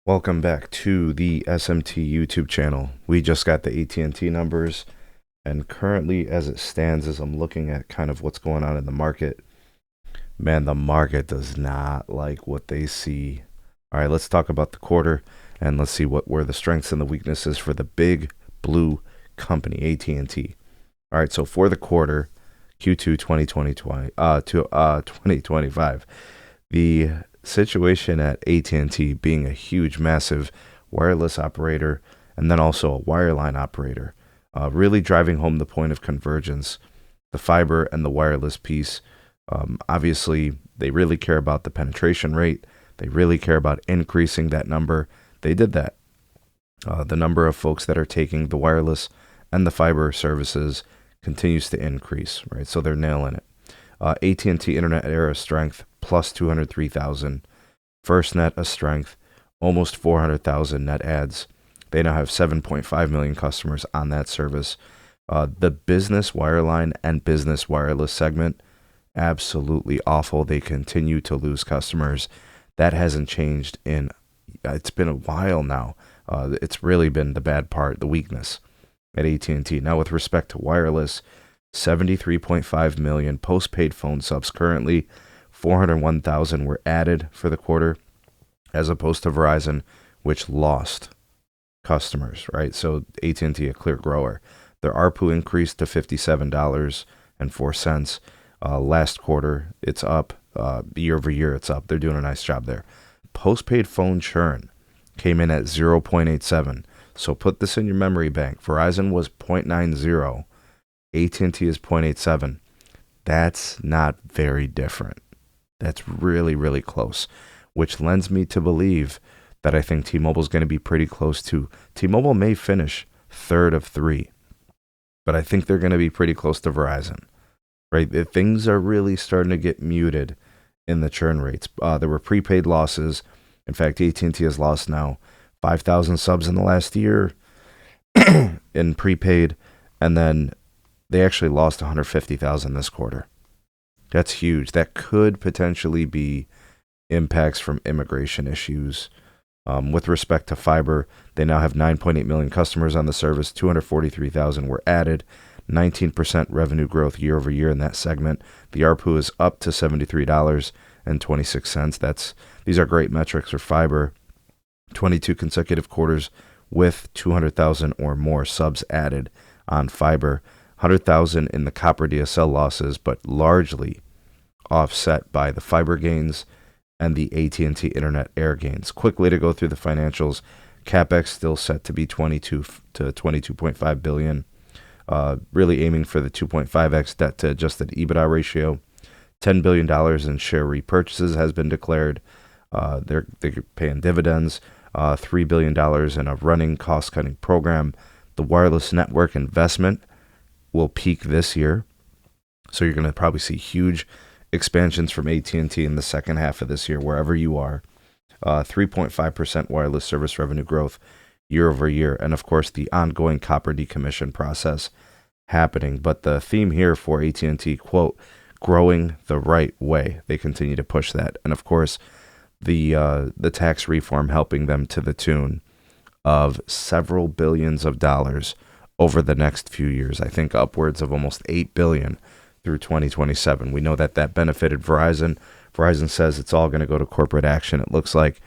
Welcome back to the SMT YouTube channel. We just got the AT&T numbers, and currently as it stands, as I'm looking at kind of what's going on in the market, man, the market does not like what they see. All right, let's talk about the quarter, and let's see what were the strengths and the weaknesses for the big blue company, AT&T. All right, so for the quarter, Q2 2025, the situation at AT&T being a huge, massive wireless operator and then also a wireline operator, really driving home the point of convergence, the fiber and the wireless piece. Obviously, they really care about the penetration rate. They really care about increasing that number. They did that. The number of folks that are taking the wireless and the fiber services continues to increase, right? So they're nailing it. AT&T Internet Era strength, plus 203,000. FirstNet a strength, almost 400,000 net adds. They now have 7.5 million customers on that service. The business wireline and business wireless segment, absolutely awful. They continue to lose customers. That hasn't changed it's been a while now. It's really been the bad part, the weakness at AT&T. Now with respect to wireless, 73.5 million postpaid phone subs currently. 401,000 were added for the quarter, as opposed to Verizon, which lost customers, right? So AT&T, a clear grower. Their ARPU increased to $57.04. Last quarter, it's up. Year over year, it's up. They're doing a nice job there. Postpaid phone churn came in at 0.87. So put this in your memory bank. Verizon was 0.90. AT&T is 0.87. That's not very different. That's really, really close, which lends me to believe that I think T-Mobile is going to be pretty close to. T-Mobile may finish third of three, but I think they're going to be pretty close to Verizon, right? Things are really starting to get muted in the churn rates. There were prepaid losses. In fact, AT&T has lost now 5,000 subs in the last year in prepaid, and then they actually lost 150,000 this quarter. That's huge. That could potentially be impacts from immigration issues. With respect to fiber, they now have 9.8 million customers on the service. 243,000 were added. 19% revenue growth year over year in that segment. The ARPU is up to $73.26. These are great metrics for fiber. 22 consecutive quarters with 200,000 or more subs added on fiber. 100,000 in the copper DSL losses, but largely offset by the fiber gains and the AT&T Internet Air gains. Quickly to go through the financials. CapEx still set to be 22 to 22.5 billion. Really aiming for the 2.5x debt to adjusted EBITDA ratio. $10 billion in share repurchases has been declared. They're paying dividends. $3 billion in a running cost-cutting program. The wireless network investment will peak this year. So you're going to probably see huge expansions from AT&T in the second half of this year, wherever you are. 3.5% wireless service revenue growth year over year. And of course, the ongoing copper decommission process happening. But the theme here for AT&T, quote, growing the right way. They continue to push that. And of course, the tax reform helping them to the tune of several billions of dollars over the next few years. I think upwards of almost $8 billion through 2027. We know that benefited Verizon. Verizon says it's all going to go to corporate action. It looks like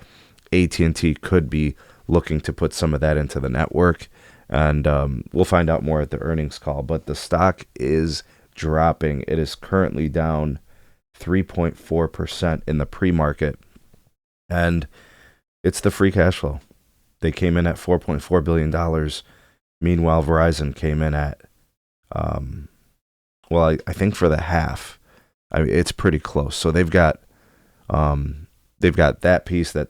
AT&T could be looking to put some of that into the network, and we'll find out more at the earnings call. But the stock is dropping. It is currently down 3.4% in the pre-market, and it's the free cash flow. They came in at $4.4 billion. Meanwhile, Verizon came in at, I think for the half, it's pretty close. So they've got that piece that,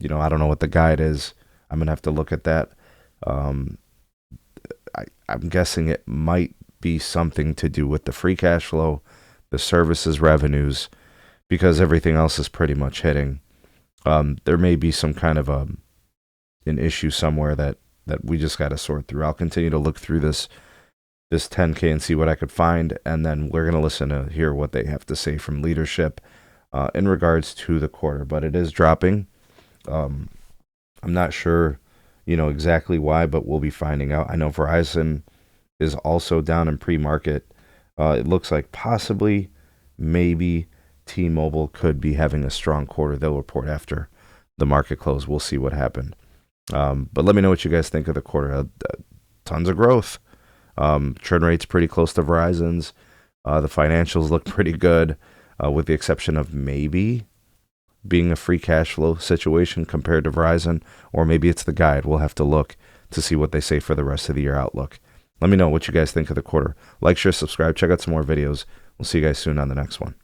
I don't know what the guide is. I'm gonna have to look at that. I'm guessing it might be something to do with the free cash flow, the services revenues, because everything else is pretty much hitting. There may be some kind of an issue somewhere that we just got to sort through. I'll continue to look through this 10K and see what I could find, and then we're going to listen to hear what they have to say from leadership in regards to the quarter. But it is dropping. I'm I'm not sure, exactly why, but we'll be finding out. I know Verizon is also down in pre-market. It looks like possibly, maybe T-Mobile could be having a strong quarter. They'll report after the market close. We'll see what happened. But let me know what you guys think of the quarter. Tons of growth. Churn rate's pretty close to Verizon's. The financials look pretty good, with the exception of maybe being a free cash flow situation compared to Verizon, or maybe it's the guide. We'll have to look to see what they say for the rest of the year outlook. Let me know what you guys think of the quarter. Like, share, subscribe, check out some more videos. We'll see you guys soon on the next one.